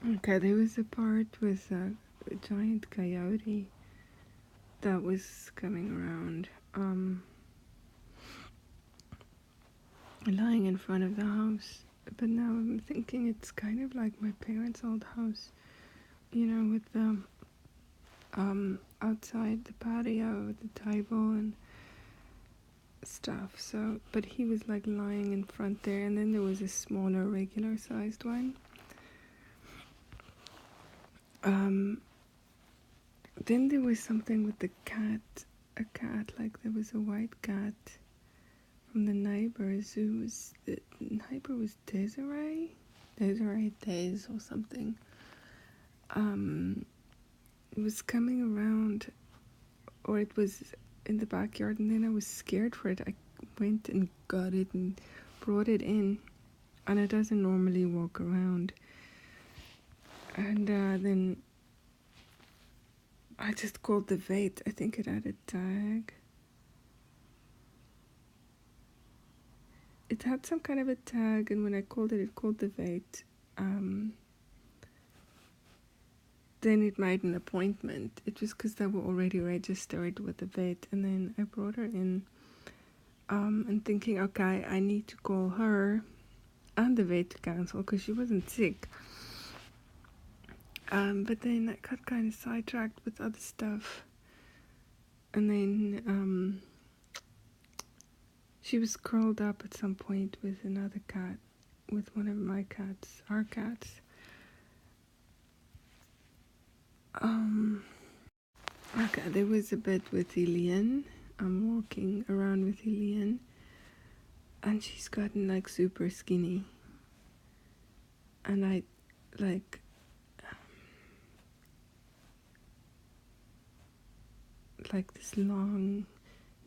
Okay, there was a part with a giant coyote that was coming around, lying in front of the house. But now I'm thinking it's kind of like my parents' old house, with the outside the patio with the table and stuff. So, but he was like lying in front there, and then there was a smaller, regular-sized one. Um, then there was something with the cat, a cat, like there was a white cat from the neighbors who was, the neighbor was Desiree Days or something. It was coming around, or it was in the backyard, and then I was scared for it. I went and got it and brought it in, and it doesn't normally walk around. And then I just called the vet. I think it had a tag. It had some kind of a tag, and when I called it called the vet. Then it made an appointment. It was because they were already registered with the vet, and then I brought her in, and thinking, okay, I need to call her and the vet to cancel because she wasn't sick. But then I got kind of sidetracked with other stuff, and then she was curled up at some point with another cat, with one of my cats, our cats. Okay, there was a bit with Helene. I'm walking around with Helene, and she's gotten like super skinny. And I like this long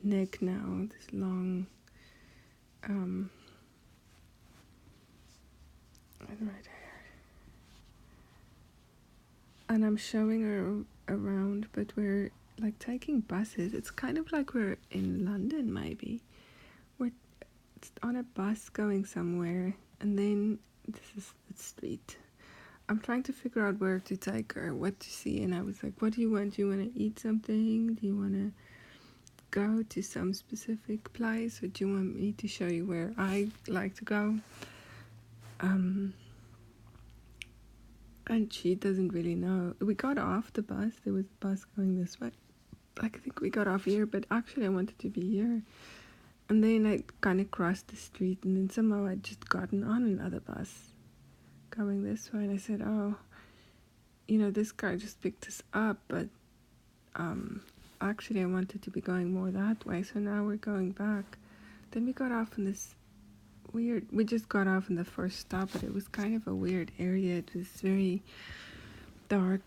neck now, this long right hair. And I'm showing her around, but we're like taking buses. It's kind of like we're in London, maybe. We're on a bus going somewhere, and then this is the street. I'm trying to figure out where to take her, what to see, and I was like, what do you want? Do you want to eat something? Do you want to go to some specific place, or do you want me to show you where I like to go? And she doesn't really know. We got off the bus. There was a bus going this way. Like, I think we got off here, but actually I wanted to be here. And then I kind of crossed the street, and then somehow I'd just gotten on another bus going this way. And I said, oh, this guy just picked us up, but actually I wanted to be going more that way. So now we're going back. Then we got off in this we just got off in the first stop, but it was kind of a weird area. It was very dark,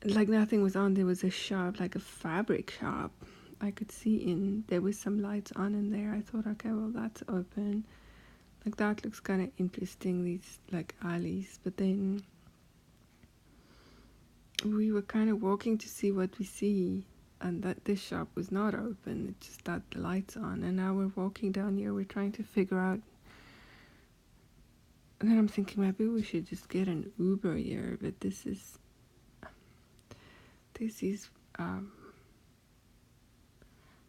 like nothing was on. There was a shop, like a fabric shop. I could see there was some lights on in there. I thought, okay, well, that's open. Like, that looks kind of interesting, these like alleys. But then we were kind of walking to see what we see, and that this shop was not open. It just had the lights on. And now we're walking down here. We're trying to figure out. And then I'm thinking maybe we should just get an Uber here. But this is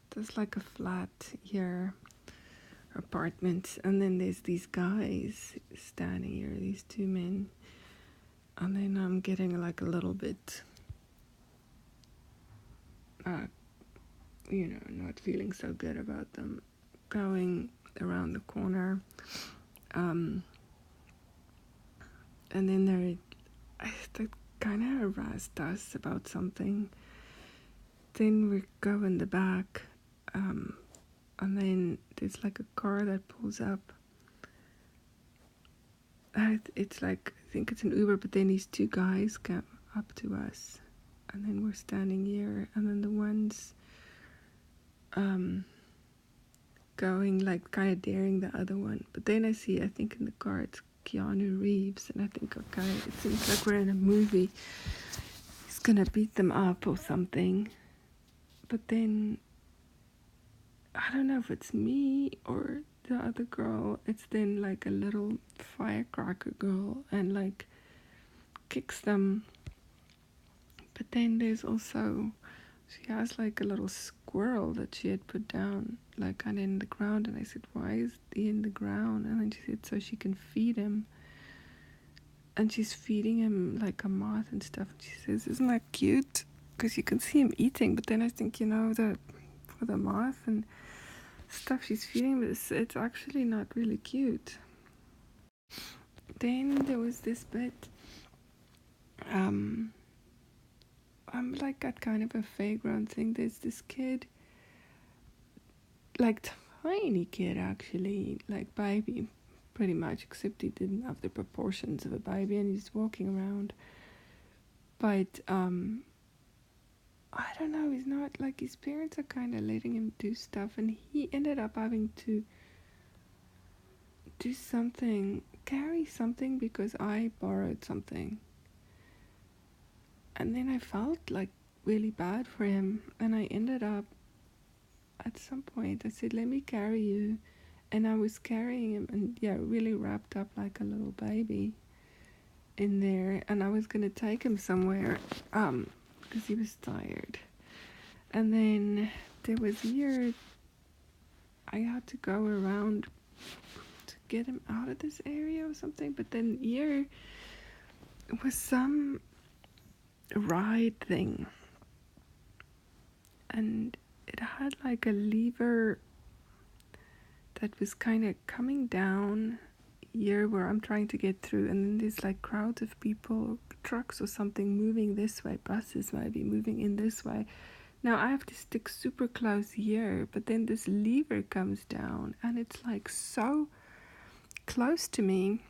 there's like a flat here, apartment, and then there's these guys standing here, these two men, and then I'm getting like a little bit not feeling so good about them going around the corner, and then they kind of harassed us about something. Then we go in the back, and then there's like a car that pulls up. It's like, I think it's an Uber, but then these two guys come up to us, and then we're standing here, and then the ones going like kind of daring the other one. But then I think in the car it's Keanu Reeves, and I think, okay, it seems like we're in a movie. He's gonna beat them up or something. But then I don't know if it's me or the other girl. It's then like a little firecracker girl, and like kicks them. But then there's also, she has like a little squirrel that she had put down, like kind of in the ground. And I said, why is he in the ground? And then she said, so she can feed him. And she's feeding him like a moth and stuff. And she says, isn't that cute? Because you can see him eating. But then I think, that for the moth and stuff she's feeding, it's actually not really cute. Then there was this bit, I'm like at kind of a fairground thing. There's this kid, like tiny kid actually, like baby pretty much, except he didn't have the proportions of a baby and he's walking around. But I don't know, he's not, like, his parents are kind of letting him do stuff, and he ended up having to do something, carry something, because I borrowed something. And then I felt like really bad for him, and I ended up, at some point, I said, let me carry you. And I was carrying him, and really wrapped up like a little baby in there, and I was gonna take him somewhere, because he was tired. And then there was a year I had to go around to get him out of this area or something, but then it was some ride thing, and it had like a lever that was kind of coming down here where I'm trying to get through, and then there's like crowds of people, trucks or something moving this way, buses maybe moving in this way. Now I have to stick super close here, but then this lever comes down and it's like so close to me,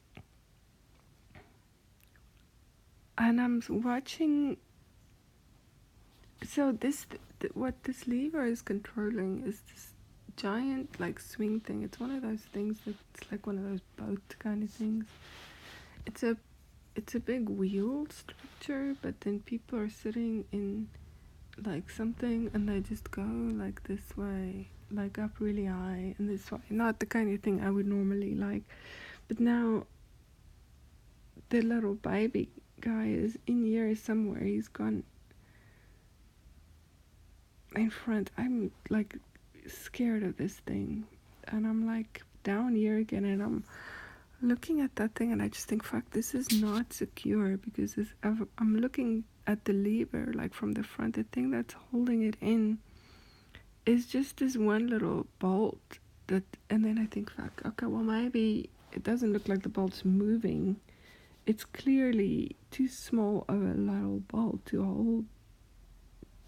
and I'm watching. So what this lever is controlling is this giant like swing thing. It's one of those things that's like one of those boat kind of things. It's a big wheeled structure, but then people are sitting in like something and they just go like this way, like up really high and this way. Not the kind of thing I would normally like. But now the little baby guy is in here somewhere. He's gone in front. I'm like scared of this thing, and I'm like down here again, and I'm looking at that thing, and I just think, fuck, this is not secure, because I'm looking at the lever like from the front. The thing that's holding it in is just this one little bolt and then I think, fuck, okay, well, maybe it doesn't look like the bolt's moving. It's clearly too small of a little bolt to hold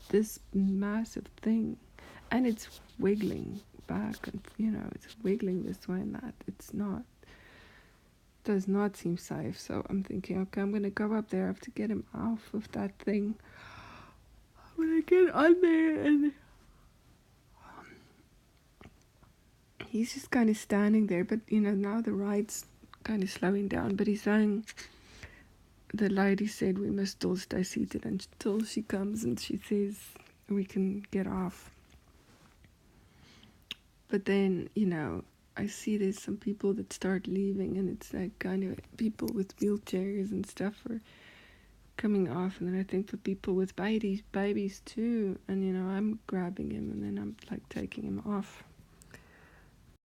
this massive thing, and it's wiggling back, and it's wiggling this way and that. Does not seem safe. So I'm thinking, okay, I'm gonna go up there. I have to get him off of that thing. When I get on there, and he's just kind of standing there, but now the ride's kind of slowing down, but he's saying, the lady said we must still stay seated until she comes and she says we can get off. But then, I see there's some people that start leaving, and it's like kind of people with wheelchairs and stuff are coming off, and then I think the people with babies too, and I'm grabbing him, and then I'm like taking him off.